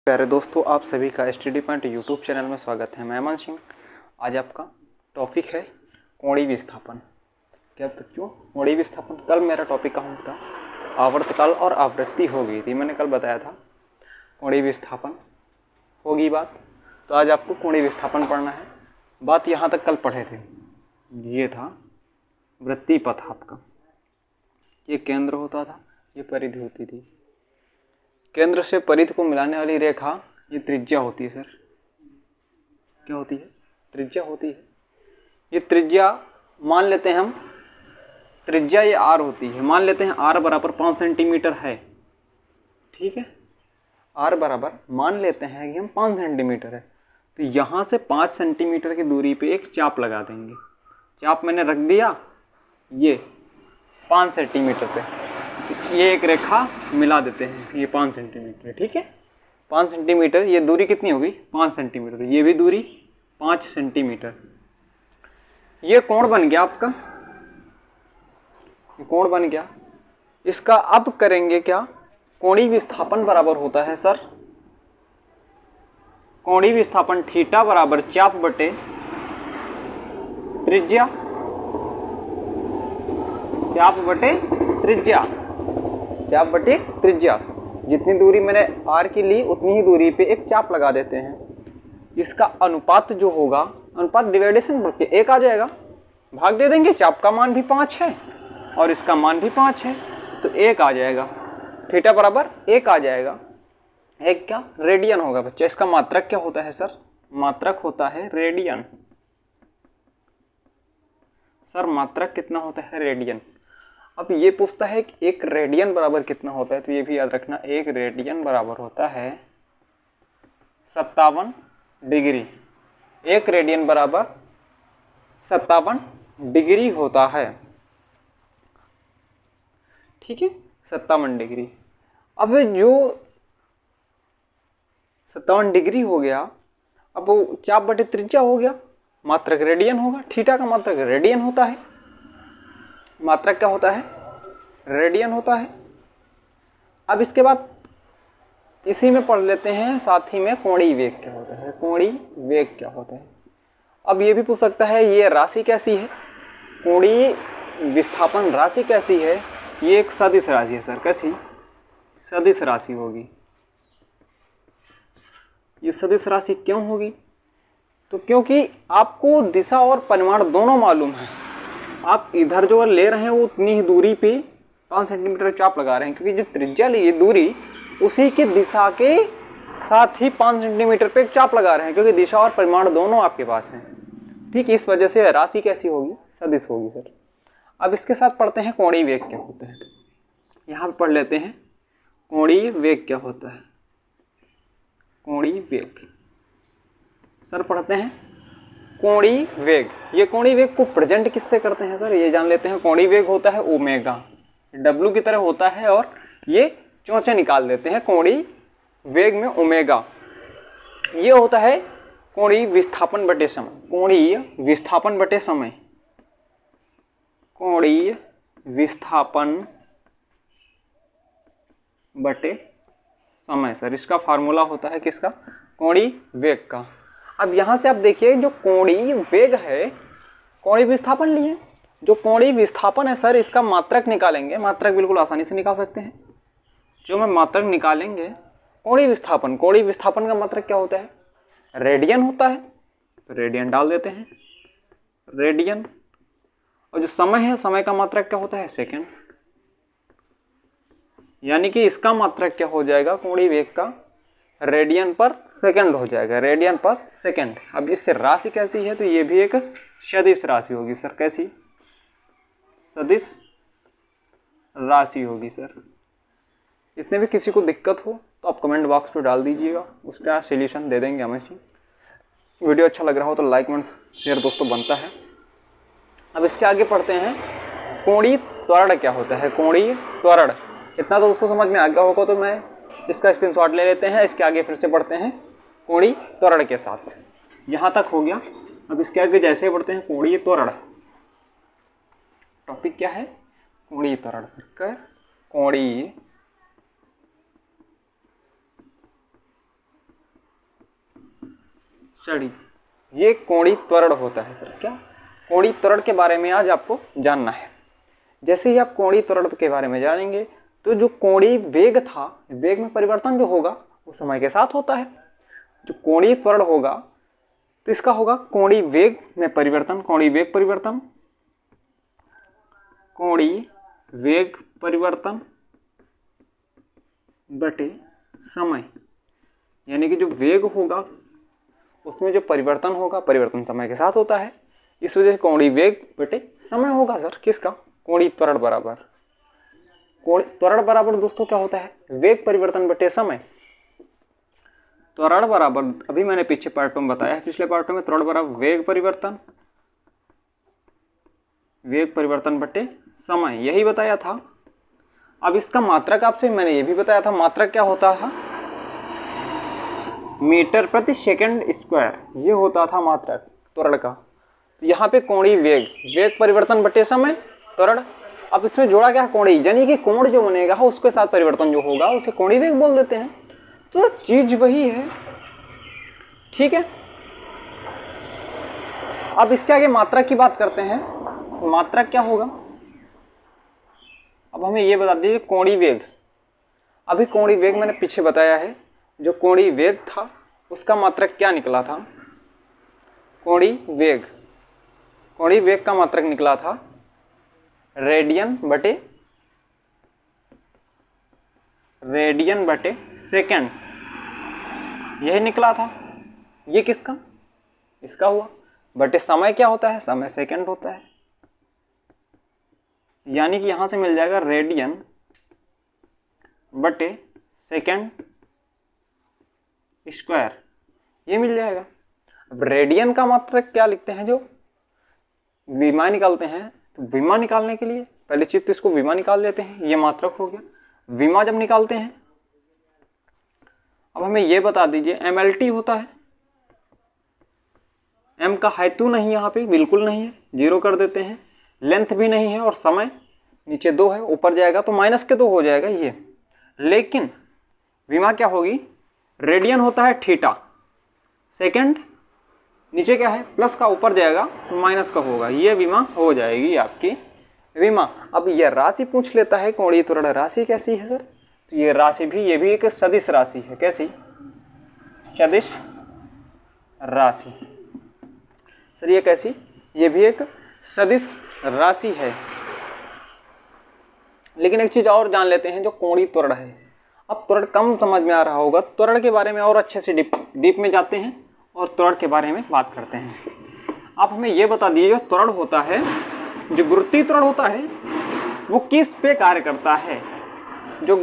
प्यारे दोस्तों, आप सभी का स्टडी पॉइंट यूट्यूब चैनल में स्वागत है। मैं अमन सिंह। आज आपका टॉपिक है कोणीय विस्थापन। क्या बच्चों, कोणीय विस्थापन कल मेरा टॉपिक कहाँ था? आवर्तकाल और आवृत्ति हो गई थी। मैंने कल बताया था कोणीय विस्थापन होगी बात, तो आज आपको कोणीय विस्थापन पढ़ना है। बात यहाँ तक कल पढ़े थे। ये था वृत्तीय पथ आपका, ये केंद्र होता था, ये परिधि होती थी। केंद्र से परिधि को मिलाने वाली रेखा ये त्रिज्या होती है सर। क्या होती है? त्रिज्या होती है। ये त्रिज्या मान लेते हैं हम, त्रिज्या ये आर होती है। मान लेते हैं आर बराबर 5 सेंटीमीटर है, ठीक है। आर बराबर मान लेते हैं कि हम 5 सेंटीमीटर है, तो यहाँ से 5 सेंटीमीटर की दूरी पे एक चाप लगा देंगे। चाप मैंने रख दिया ये 5 सेंटीमीटर पे, ये एक रेखा मिला देते हैं, ये 5 सेंटीमीटर, ठीक है। 5 सेंटीमीटर, ये दूरी कितनी होगी? 5 सेंटीमीटर। ये भी दूरी 5 सेंटीमीटर। ये कोण बन गया आपका, ये कोण बन गया। इसका अब करेंगे क्या? कोणीय विस्थापन बराबर होता है सर, कोणीय विस्थापन थीटा बराबर चाप बटे त्रिज्या, चाप बटे त्रिज्या, चाप बटे त्रिज्या। जितनी दूरी मैंने आर की ली उतनी ही दूरी पे एक चाप लगा देते हैं। इसका अनुपात जो होगा, अनुपात डिवाइडेशन करके 1 आ जाएगा, भाग दे देंगे। चाप का मान भी 5 है और इसका मान भी 5 है, तो 1 आ जाएगा। थीटा बराबर 1 आ जाएगा। एक क्या रेडियन होगा बच्चा। इसका मात्रक क्या होता है सर? मात्रक होता है रेडियन। सर मात्रक कितना होता है? रेडियन। अब ये पूछता है कि 1 रेडियन बराबर कितना होता है, तो ये भी याद रखना, 1 रेडियन बराबर होता है 57 डिग्री। 1 रेडियन बराबर 57 डिग्री होता है, ठीक है, 57 डिग्री। अब जो 57 डिग्री हो गया, अब वो चाप बटे त्रिज्या हो गया, मात्रक रेडियन होगा। थीटा का मात्रक रेडियन होता है, मात्रक क्या होता है? रेडियन होता है। अब इसके बाद इसी में पढ़ लेते हैं साथ ही में कोणीय वेग क्या होता है। कोणीय वेग क्या होता है? अब ये भी पूछ सकता है ये राशि कैसी है, कोणीय विस्थापन राशि कैसी है? ये एक सदिश राशि है सर। कैसी? सदिश राशि होगी। ये सदिश राशि क्यों होगी? तो क्योंकि आपको दिशा और परिमाण दोनों मालूम है। आप इधर जो ले रहे हैं वो उतनी ही दूरी पे 5 सेंटीमीटर चाप लगा रहे हैं, क्योंकि जो त्रिज्या ली दूरी उसी की दिशा के साथ ही 5 सेंटीमीटर पे चाप लगा रहे हैं, क्योंकि दिशा और परिमाण दोनों आपके पास हैं, ठीक। इस वजह से राशि कैसी होगी? सदिश होगी सर। अब इसके साथ पढ़ते हैं कोणीय वेग क्या होता है। यहाँ पे पढ़ लेते हैं कोणीय वेग क्या होता है। कोणीय वेग सर पढ़ते हैं कोणीय वेग। ये कोणीय वेग को प्रेजेंट किससे करते हैं सर? ये जान लेते हैं। कोणीय वेग होता है ओमेगा, डब्ल्यू की तरह होता है, और ये चौचे निकाल देते हैं। कोणीय वेग में ओमेगा ये होता है कोणीय विस्थापन बटे समय। कोणीय विस्थापन बटे समय, कोणीय विस्थापन बटे समय सर। इसका फार्मूला होता है किसका? कोणीय वेग का। अब यहां से आप देखिए, जो कोणीय वेग है, कोणीय विस्थापन लिए, जो कोणीय विस्थापन है सर, इसका मात्रक निकालेंगे। मात्रक बिल्कुल आसानी से निकाल सकते हैं। जो मैं मात्रक निकालेंगे कोणीय विस्थापन, कोणीय विस्थापन का मात्रक क्या होता है? रेडियन होता है, तो रेडियन डाल देते हैं, रेडियन। और जो समय है, समय का मात्रक क्या होता है? सेकेंड। यानी कि इसका मात्रक क्या हो जाएगा? कोणीय वेग का रेडियन पर सेकंड हो जाएगा, रेडियन पर सेकंड। अब इससे राशि कैसी है? तो ये भी एक सदिश राशि होगी सर। कैसी? सदिश राशि होगी सर। इसमें भी किसी को दिक्कत हो तो आप कमेंट बॉक्स पे डाल दीजिएगा, उसका सॉल्यूशन दे देंगे हमें। वीडियो अच्छा लग रहा हो तो लाइक एंड शेयर दोस्तों बनता है। अब इसके आगे पढ़ते हैं कोणीय त्वरण क्या होता है। कोणीय त्वरण इतना तो दोस्तों समझ में आ गया होगा, तो मैं इसका स्क्रीनशॉट ले लेते हैं। इसके आगे फिर से पढ़ते हैं कोणीय त्वरण के साथ। यहाँ तक हो गया। अब इसके आगे जैसे पढ़ते हैं कोणीय त्वरण। टॉपिक क्या है? कोणीय त्वरण। कोणीय चढ़ी, ये कोणीय त्वरण होता है सर। क्या? कोणीय त्वरण के बारे में आज आपको जानना है। जैसे ही आप कोणीय त्वरण के बारे में जानेंगे तो जो कोणीय वेग था, वेग में परिवर्तन जो होगा वो समय के साथ होता है। जो कोणीय त्वरण होगा तो इसका होगा कोणीय वेग में परिवर्तन, कोणीय वेग परिवर्तन, कोणीय वेग परिवर्तन बटे समय। यानी कि जो वेग होगा उसमें जो परिवर्तन होगा, परिवर्तन समय के साथ होता है, इस वजह से कोणीय वेग बटे समय होगा सर। किसका? कोणीय त्वरण बराबर, कोणीय त्वरण बराबर दोस्तों क्या होता है? वेग परिवर्तन बटे समय। त्वरण बराबर, अभी मैंने पीछे पार्ट में बताया है, पिछले पार्ट में, त्वरण बराबर वेग परिवर्तन, वेग परिवर्तन बटे समय, यही बताया था। अब इसका मात्रक आपसे मैंने ये भी बताया था, मात्रक क्या होता था? मीटर प्रति सेकंड स्क्वायर, ये होता था मात्रक त्वरण का। तो यहाँ पे कोणीय वेग, वेग परिवर्तन बटे समय त्वरण। अब इसमें जोड़ा क्या? कोणीय, यानी कि कोण जो बनेगा उसके साथ परिवर्तन जो होगा उसे कोणीय वेग बोल देते हैं। तो चीज वही है, ठीक है। अब इसके आगे मात्रक की बात करते हैं, तो मात्रक क्या होगा? अब हमें ये बता दीजिए कोणीय वेग। अभी कोणीय वेग मैंने पीछे बताया है, जो कोणीय वेग था उसका मात्रक क्या निकला था? कोणीय वेग, कोणीय वेग का मात्रक निकला था रेडियन बटे सेकंड, यही निकला था। ये किसका? इसका हुआ। बटे समय क्या होता है? समय सेकंड होता है। यानी कि यहां से मिल जाएगा रेडियन बटे सेकंड स्क्वायर, ये मिल जाएगा। अब रेडियन का मात्रक क्या लिखते हैं? जो विमा निकालते हैं, तो विमा निकालने के लिए पहले चित्त इसको विमा निकाल लेते हैं, ये मात्रक हो गया। विमा जब निकालते हैं, अब हमें ये बता दीजिए MLT होता है। M का हेतु नहीं, यहाँ पे बिल्कुल नहीं है, 0 कर देते हैं। लेंथ भी नहीं है और समय नीचे 2 है, ऊपर जाएगा तो माइनस के 2 हो जाएगा ये। लेकिन विमा क्या होगी? रेडियन होता है थीटा, सेकंड नीचे क्या है? प्लस का, ऊपर जाएगा तो माइनस का होगा, ये विमा हो जाएगी आपकी विमा। अब यह राशि पूछ लेता है कोणीय त्वरण राशि कैसी है सर? तो ये राशि भी, ये भी एक सदिश राशि है। कैसी? सदिश राशि सर। ये कैसी? ये भी एक सदिश राशि है। लेकिन एक चीज और जान लेते हैं, जो कोणीय त्वरण है। अब त्वरण कम समझ में आ रहा होगा, त्वरण के बारे में और अच्छे से डीप में जाते हैं और त्वरण के बारे में बात करते हैं। आप हमें ये बता दीजिए, जो त्वरण होता है, जो गुरुत्वीय त्वरण होता है, वो किस पे कार्य करता है? जो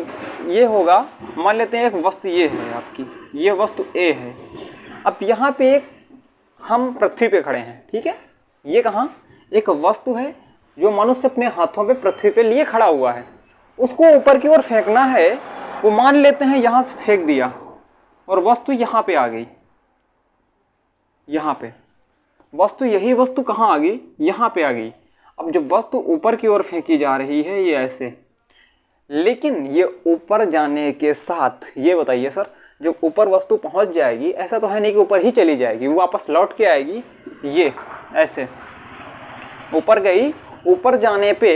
ये होगा, मान लेते हैं एक वस्तु ये है आपकी, ये वस्तु A है। अब यहाँ पे एक हम पृथ्वी पे खड़े हैं, ठीक है। ये कहाँ? एक वस्तु है जो मनुष्य अपने हाथों पे पृथ्वी पे लिए खड़ा हुआ है, उसको ऊपर की ओर फेंकना है। वो मान लेते हैं यहाँ से फेंक दिया और वस्तु यहाँ पे आ गई, यहाँ पे वस्तु, यही वस्तु कहाँ आ गई? यहाँ पे आ गई। अब जब वस्तु ऊपर की ओर फेंकी जा रही है, ये ऐसे, लेकिन ये ऊपर जाने के साथ, ये बताइए सर, जब ऊपर वस्तु पहुंच जाएगी, ऐसा तो है नहीं कि ऊपर ही चली जाएगी, वो वापस लौट के आएगी, ये ऐसे ऊपर गई। ऊपर जाने पे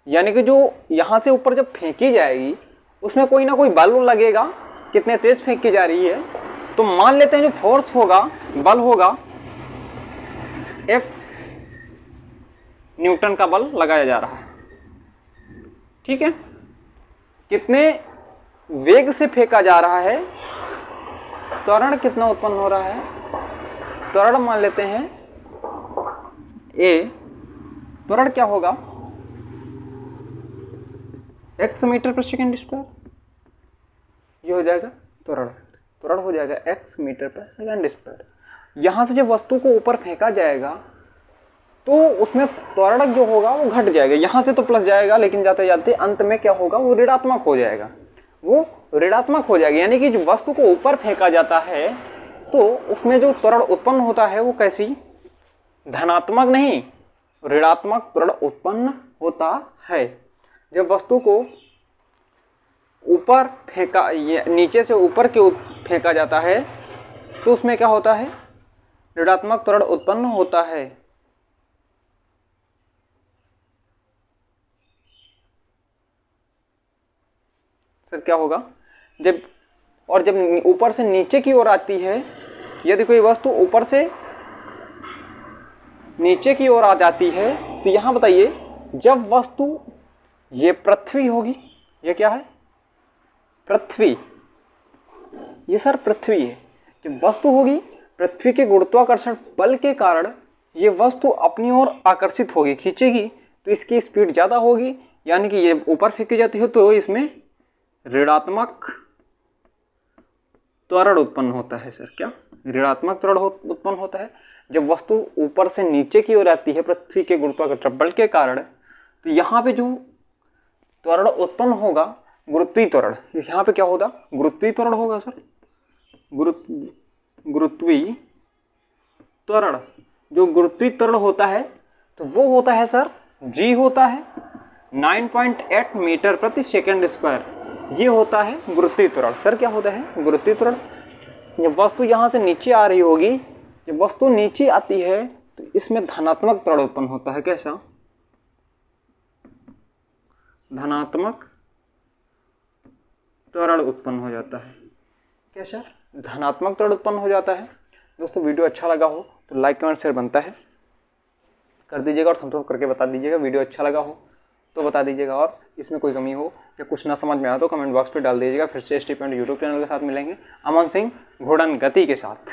यानी कि जो यहाँ से ऊपर जब फेंकी जाएगी, उसमें कोई ना कोई बल लगेगा, कितने तेज फेंकी जा रही है। तो मान लेते हैं जो फोर्स होगा, बल होगा, X न्यूटन का बल लगाया जा रहा है, ठीक है। कितने वेग से फेंका जा रहा है, त्वरण कितना उत्पन्न हो रहा है? त्वरण मान लेते हैं A, त्वरण क्या होगा? x मीटर पर सेकंड स्क्वायर, ये हो जाएगा त्वरण। त्वरण हो जाएगा x मीटर पर सेकंड स्क्वायर। यहां से जब वस्तु को ऊपर फेंका जाएगा तो उसमें त्वरण जो होगा वो घट जाएगा, यहां से तो प्लस जाएगा, लेकिन जाते जाते अंत में क्या होगा? वो ऋणात्मक हो जाएगा, वो ऋणात्मक हो जाएगा। यानी कि जो वस्तु को ऊपर फेंका जाता है तो उसमें जो त्वरण उत्पन्न होता है वो कैसी? धनात्मक नहीं, ऋणात्मक त्वरण उत्पन्न होता है। जब वस्तु को ऊपर फेंका, नीचे से ऊपर की ओर फेंका जाता है तो उसमें क्या होता है, ऋणात्मक त्वरण उत्पन्न होता है। सर क्या होगा, जब ऊपर से नीचे की ओर आती है, यदि कोई वस्तु ऊपर से नीचे की ओर आ जाती है, तो यहां बताइए, जब वस्तु, ये पृथ्वी होगी, ये क्या है, पृथ्वी, ये सर पृथ्वी है। जब वस्तु होगी, पृथ्वी के गुरुत्वाकर्षण बल के कारण ये वस्तु अपनी ओर आकर्षित होगी, खींचेगी, तो इसकी स्पीड ज्यादा होगी, यानी कि ये ऊपर फेंकी जाती है, तो इसमें ऋणात्मक त्वरण उत्पन्न होता है। सर क्या, ऋणात्मक त्वरण उत्पन्न होता है जब वस्तु ऊपर से नीचे की ओर आती है पृथ्वी के गुरुत्वाकर्षण बल के कारण। तो यहाँ पे जो त्वरण उत्पन्न होगा, गुरुत्वीय त्वरण, यहाँ पे क्या होगा, गुरुत्वीय त्वरण होगा सर, गुरुत्वीय त्वरण। जो गुरुत्वीय त्वरण होता है, तो वो होता है सर, जी होता है 9.8 मीटर प्रति सेकंड स्क्वायर, ये होता है गुरुत्वीय त्वरण। सर क्या होता है, गुरुत्वीय त्वरण। जब वस्तु यहां से नीचे आ रही होगी, जब वस्तु नीचे आती है, तो इसमें धनात्मक त्वरण उत्पन्न होता है। कैसा, धनात्मक त्वरण उत्पन्न हो जाता है। कैसा, धनात्मक त्वरण उत्पन्न हो जाता है। दोस्तों वीडियो अच्छा लगा हो तो लाइक कमेंट शेयर बनता है, कर दीजिएगा और थम्स अप करके बता दीजिएगा। वीडियो अच्छा लगा हो तो बता दीजिएगा, और इसमें कोई कमी हो या कुछ ना समझ में आया तो कमेंट बॉक्स पे डाल दीजिएगा। फिर से ST पॉइंट यूट्यूब चैनल के साथ मिलेंगे, अमन सिंह घोड़न गति के साथ।